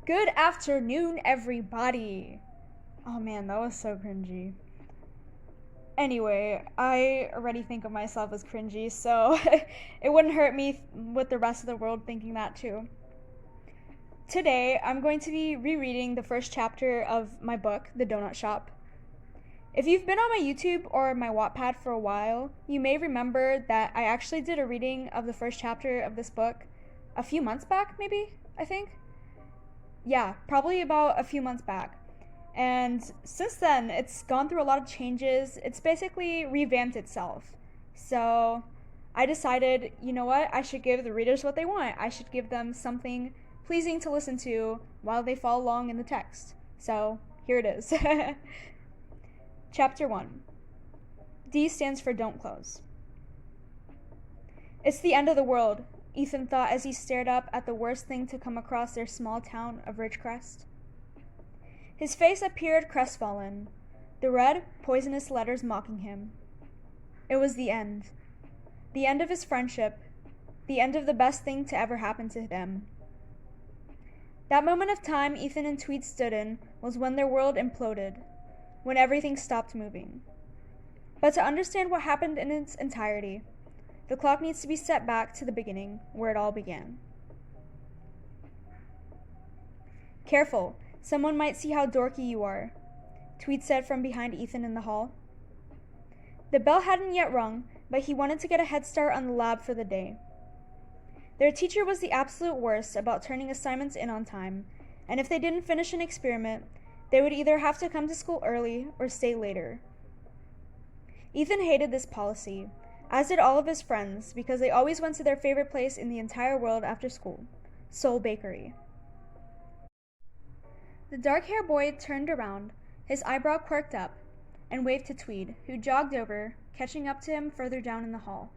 Good afternoon, everybody. Oh man, that was so cringy. Anyway, I already think of myself as cringy, so it wouldn't hurt me with the rest of the world thinking that too. Today, I'm going to be rereading the first chapter of my book, The Donut Shop. If you've been on my YouTube or my Wattpad for a while, you may remember that I actually did a reading of the first chapter of this book a few months back, maybe, I think. Yeah, probably about a few months back. And since then, it's gone through a lot of changes. It's basically revamped itself. So I decided, you know what? I should give the readers what they want. I should give them something pleasing to listen to while they follow along in the text. So here it is. Chapter 1. D stands for Don't Close. It's the end of the world, Ethan thought as he stared up at the worst thing to come across their small town of Ridgecrest. His face appeared crestfallen, the red, poisonous letters mocking him. It was the end. The end of his friendship, the end of the best thing to ever happen to them. That moment of time Ethan and Tweed stood in was when their world imploded, when everything stopped moving. But to understand what happened in its entirety, the clock needs to be set back to the beginning, where it all began. Careful, someone might see how dorky you are, Tweed said from behind Ethan in the hall. The bell hadn't yet rung, but he wanted to get a head start on the lab for the day. Their teacher was the absolute worst about turning assignments in on time, and if they didn't finish an experiment, they would either have to come to school early or stay later. Ethan hated this policy, as did all of his friends, because they always went to their favorite place in the entire world after school, Soul Bakery. The dark-haired boy turned around, his eyebrow quirked up, and waved to Tweed, who jogged over, catching up to him further down in the hall.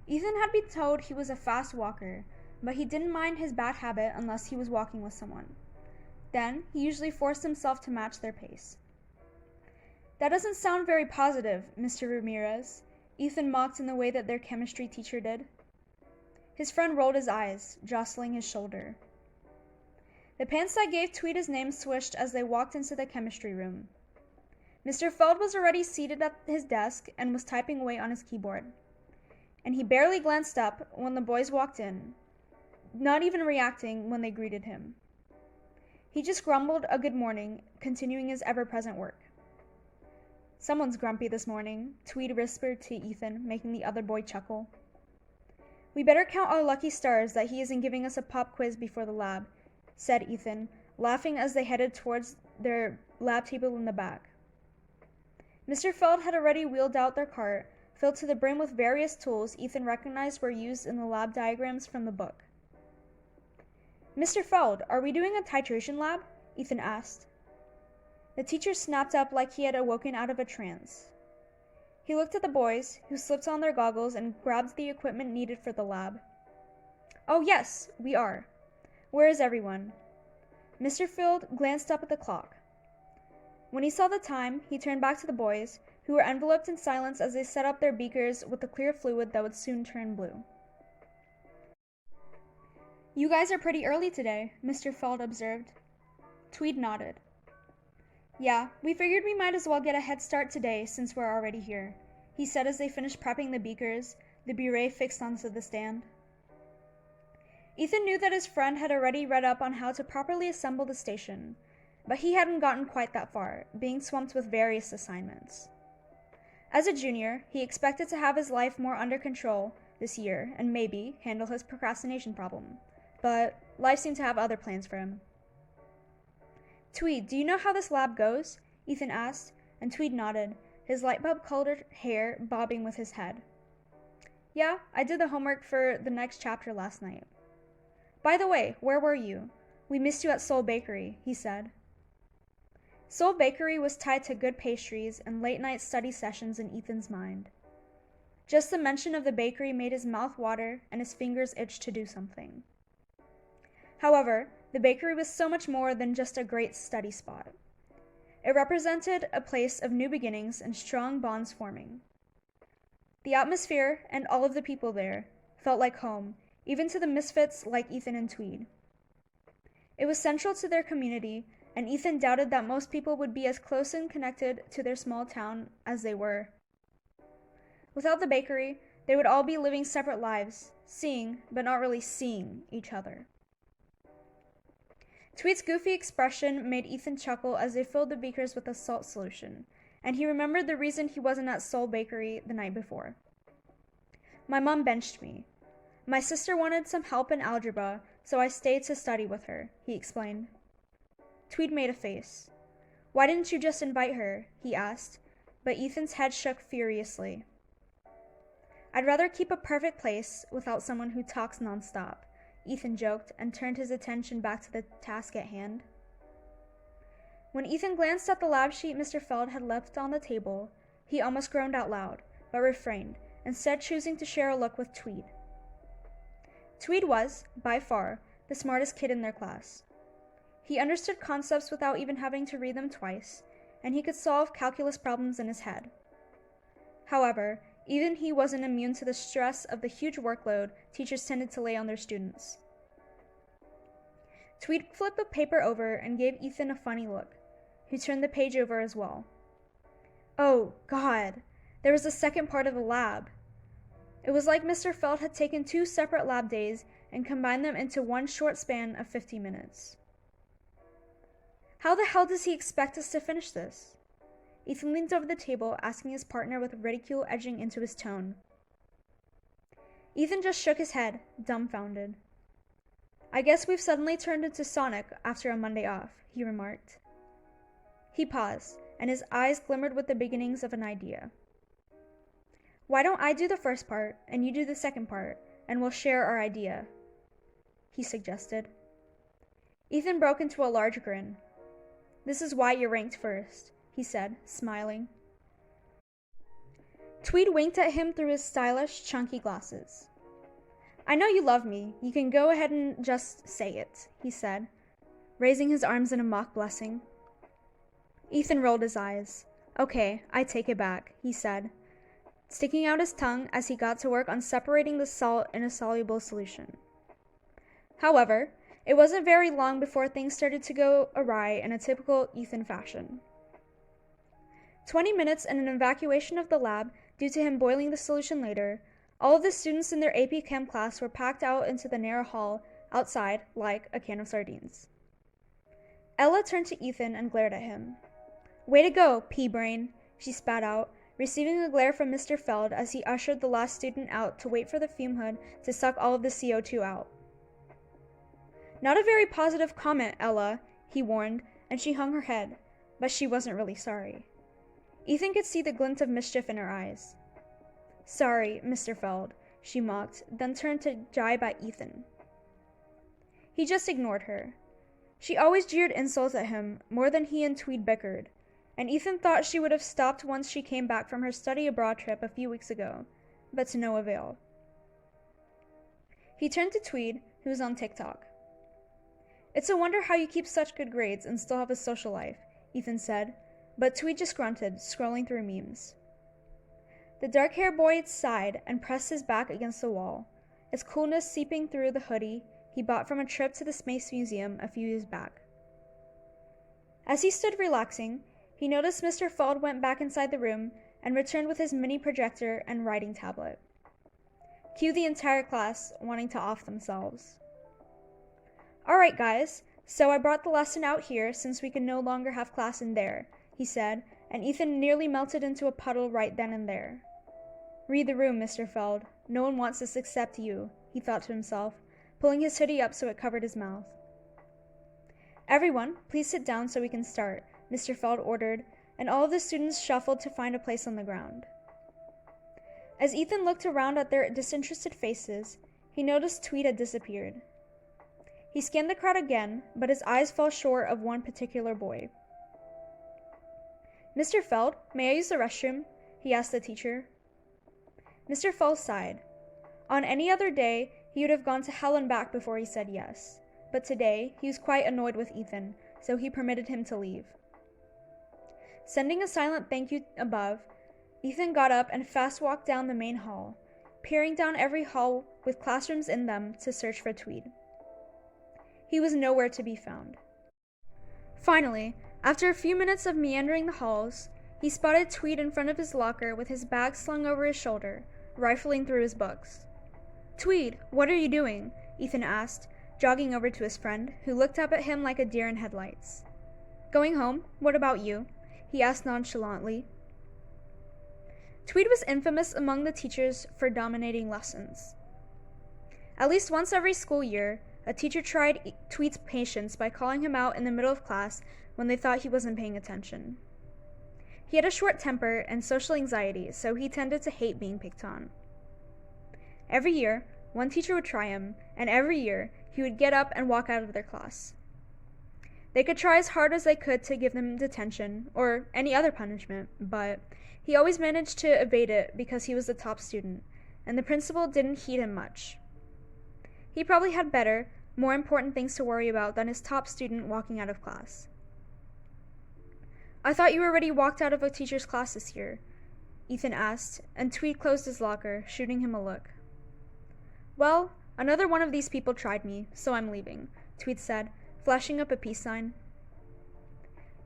Ethan had been told he was a fast walker, but he didn't mind his bad habit unless he was walking with someone. Then, he usually forced himself to match their pace. That doesn't sound very positive, Mr. Ramirez, Ethan mocked in the way that their chemistry teacher did. His friend rolled his eyes, jostling his shoulder. The pants that gave Tweed his name swished as they walked into the chemistry room. Mr. Feld was already seated at his desk and was typing away on his keyboard. And he barely glanced up when the boys walked in, not even reacting when they greeted him. He just grumbled a good morning, continuing his ever-present work. Someone's grumpy this morning, Tweed whispered to Ethan, making the other boy chuckle. We better count our lucky stars that he isn't giving us a pop quiz before the lab, said Ethan, laughing as they headed towards their lab table in the back. Mr. Feld had already wheeled out their cart, filled to the brim with various tools Ethan recognized were used in the lab diagrams from the book. Mr. Feld, are we doing a titration lab? Ethan asked. The teacher snapped up like he had awoken out of a trance. He looked at the boys, who slipped on their goggles and grabbed the equipment needed for the lab. Oh yes, we are. Where is everyone? Mr. Field glanced up at the clock. When he saw the time, he turned back to the boys, who were enveloped in silence as they set up their beakers with the clear fluid that would soon turn blue. You guys are pretty early today, Mr. Feld observed. Tweed nodded. Yeah, we figured we might as well get a head start today since we're already here, he said as they finished prepping the beakers, the beret fixed onto the stand. Ethan knew that his friend had already read up on how to properly assemble the station, but he hadn't gotten quite that far, being swamped with various assignments. As a junior, he expected to have his life more under control this year and maybe handle his procrastination problem, but life seemed to have other plans for him. Tweed, do you know how this lab goes? Ethan asked, and Tweed nodded, his light bulb-colored hair bobbing with his head. Yeah, I did the homework for the next chapter last night. By the way, where were you? We missed you at Soul Bakery, he said. Soul Bakery was tied to good pastries and late-night study sessions in Ethan's mind. Just the mention of the bakery made his mouth water and his fingers itch to do something. However, the bakery was so much more than just a great study spot. It represented a place of new beginnings and strong bonds forming. The atmosphere and all of the people there felt like home, even to the misfits like Ethan and Tweed. It was central to their community, and Ethan doubted that most people would be as close and connected to their small town as they were. Without the bakery, they would all be living separate lives, seeing, but not really seeing, each other. Tweed's goofy expression made Ethan chuckle as they filled the beakers with a salt solution, and he remembered the reason he wasn't at Soul Bakery the night before. My mom benched me. My sister wanted some help in algebra, so I stayed to study with her, he explained. Tweed made a face. Why didn't you just invite her? He asked, but Ethan's head shook furiously. I'd rather keep a perfect place without someone who talks nonstop, Ethan joked and turned his attention back to the task at hand. When Ethan glanced at the lab sheet Mr. Feld had left on the table, he almost groaned out loud, but refrained, instead choosing to share a look with Tweed. Tweed was, by far, the smartest kid in their class. He understood concepts without even having to read them twice, and he could solve calculus problems in his head. However, even he wasn't immune to the stress of the huge workload teachers tended to lay on their students. Tweed flipped the paper over and gave Ethan a funny look, who turned the page over as well. Oh, God! There was a second part of the lab. It was like Mr. Feld had taken 2 separate lab days and combined them into one short span of 50 minutes. How the hell does he expect us to finish this? Ethan leaned over the table, asking his partner with ridicule edging into his tone. Ethan just shook his head, dumbfounded. I guess we've suddenly turned into Sonic after a Monday off, he remarked. He paused, and his eyes glimmered with the beginnings of an idea. Why don't I do the first part, and you do the second part, and we'll share our idea, he suggested. Ethan broke into a large grin. This is why you're ranked first, he said, smiling. Tweed winked at him through his stylish, chunky glasses. I know you love me. You can go ahead and just say it, he said, raising his arms in a mock blessing. Ethan rolled his eyes. Okay, I take it back, he said, sticking out his tongue as he got to work on separating the salt in a soluble solution. However, it wasn't very long before things started to go awry in a typical Ethan fashion. 20 minutes and an evacuation of the lab due to him boiling the solution later, all of the students in their AP Chem class were packed out into the narrow hall outside like a can of sardines. Ella turned to Ethan and glared at him. Way to go, pea-brain, she spat out, receiving a glare from Mr. Feld as he ushered the last student out to wait for the fume hood to suck all of the CO2 out. Not a very positive comment, Ella, he warned, and she hung her head, but she wasn't really sorry. Ethan could see the glint of mischief in her eyes. Sorry, Mr. Feld, she mocked, then turned to jibe at Ethan. He just ignored her. She always jeered insults at him, more than he and Tweed bickered, and Ethan thought she would have stopped once she came back from her study abroad trip a few weeks ago, but to no avail. He turned to Tweed, who was on TikTok. It's a wonder how you keep such good grades and still have a social life, Ethan said, but Tweed just grunted, scrolling through memes. The dark-haired boy sighed and pressed his back against the wall, its coolness seeping through the hoodie he bought from a trip to the Space Museum a few years back. As he stood relaxing, he noticed Mr. Feld went back inside the room and returned with his mini projector and writing tablet. Cue the entire class wanting to off themselves. All right, guys, so I brought the lesson out here since we can no longer have class in there, he said, and Ethan nearly melted into a puddle right then and there. Read the room, Mr. Feld. No one wants this except you, he thought to himself, pulling his hoodie up so it covered his mouth. Everyone, please sit down so we can start, Mr. Feld ordered, and all of the students shuffled to find a place on the ground. As Ethan looked around at their disinterested faces, he noticed Tweed had disappeared. He scanned the crowd again, but his eyes fell short of one particular boy. Mr. Feld, may I use the restroom? He asked the teacher. Mr. Feld sighed. On any other day, he would have gone to hell and back before he said yes, but today he was quite annoyed with Ethan, so he permitted him to leave. Sending a silent thank you above, Ethan got up and fast walked down the main hall, peering down every hall with classrooms in them to search for Tweed. He was nowhere to be found. Finally, after a few minutes of meandering the halls, he spotted Tweed in front of his locker with his bag slung over his shoulder, rifling through his books. "Tweed, what are you doing?" Ethan asked, jogging over to his friend, who looked up at him like a deer in headlights. "Going home. What about you?" he asked nonchalantly. Tweed was infamous among the teachers for dominating lessons. At least once every school year, a teacher tried Tweed's patience by calling him out in the middle of class when they thought he wasn't paying attention. He had a short temper and social anxiety, so he tended to hate being picked on. Every year, one teacher would try him, and every year, he would get up and walk out of their class. They could try as hard as they could to give him detention, or any other punishment, but he always managed to evade it because he was the top student, and the principal didn't heed him much. He probably had better, more important things to worry about than his top student walking out of class. "I thought you already walked out of a teacher's class this year," Ethan asked, and Tweed closed his locker, shooting him a look. "Well, another one of these people tried me, so I'm leaving," Tweed said, flashing up a peace sign.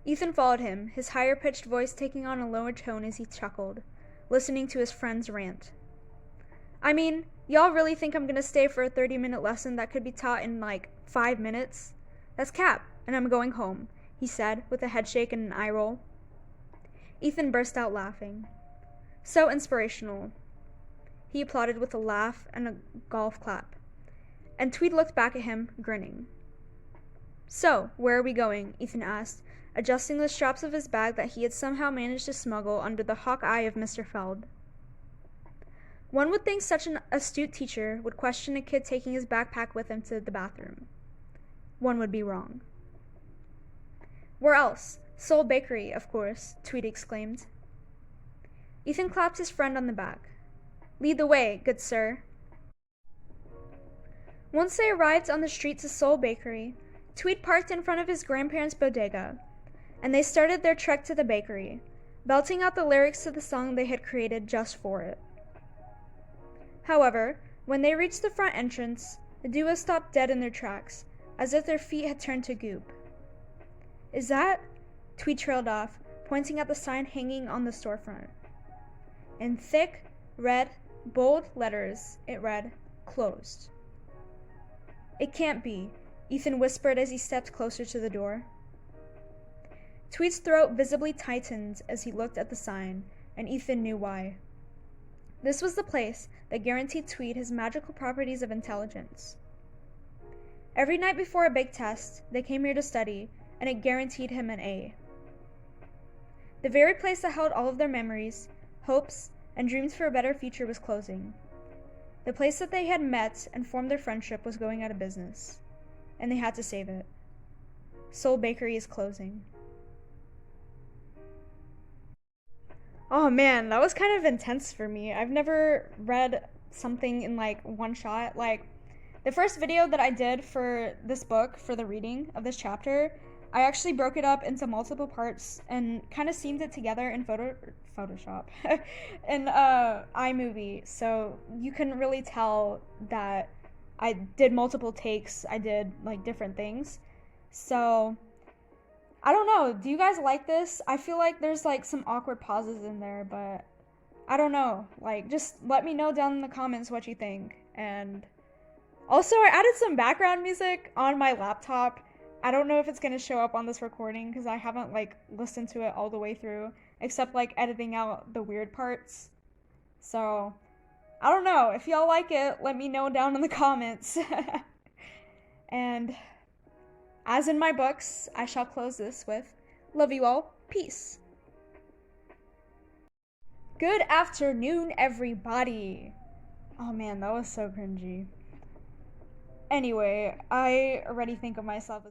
Ethan followed him, his higher-pitched voice taking on a lower tone as he chuckled, listening to his friend's rant. "I mean, y'all really think I'm gonna stay for a 30-minute lesson that could be taught in, 5 minutes? That's cap, and I'm going home," he said, with a headshake and an eye roll. Ethan burst out laughing. "So inspirational." He applauded with a laugh and a golf clap, and Tweed looked back at him, grinning. "So, where are we going?" Ethan asked, adjusting the straps of his bag that he had somehow managed to smuggle under the hawk eye of Mr. Feld. One would think such an astute teacher would question a kid taking his backpack with him to the bathroom. One would be wrong. "Where else? Soul Bakery, of course," Tweed exclaimed. Ethan clapped his friend on the back. "Lead the way, good sir." Once they arrived on the street to Soul Bakery, Tweed parked in front of his grandparents' bodega, and they started their trek to the bakery, belting out the lyrics to the song they had created just for it. However, when they reached the front entrance, the duo stopped dead in their tracks, as if their feet had turned to goop. "Is that?" Tweed trailed off, pointing at the sign hanging on the storefront. In thick, red, bold letters, it read, "Closed." "It can't be," Ethan whispered as he stepped closer to the door. Tweed's throat visibly tightened as he looked at the sign, and Ethan knew why. This was the place that guaranteed Tweed his magical properties of intelligence. Every night before a big test, they came here to study, and it guaranteed him an A. The very place that held all of their memories, hopes, and dreams for a better future was closing. The place that they had met and formed their friendship was going out of business, and they had to save it. Soul Bakery is closing. Oh man, that was kind of intense for me. I've never read something in one shot. The first video that I did for this book, for the reading of this chapter, I actually broke it up into multiple parts and kind of seamed it together in Photoshop, in iMovie, so you couldn't really tell that I did multiple takes. I did different things. So I don't know. Do you guys like this? I feel like there's some awkward pauses in there, but I don't know. Just let me know down in the comments what you think. And also, I added some background music on my laptop. I don't know if it's going to show up on this recording because I haven't listened to it all the way through, except editing out the weird parts. So I don't know. If y'all like it, let me know down in the comments. And as in my books, I shall close this with, love you all, peace. Good afternoon, everybody. Oh man, that was so cringy. Anyway, I already think of myself as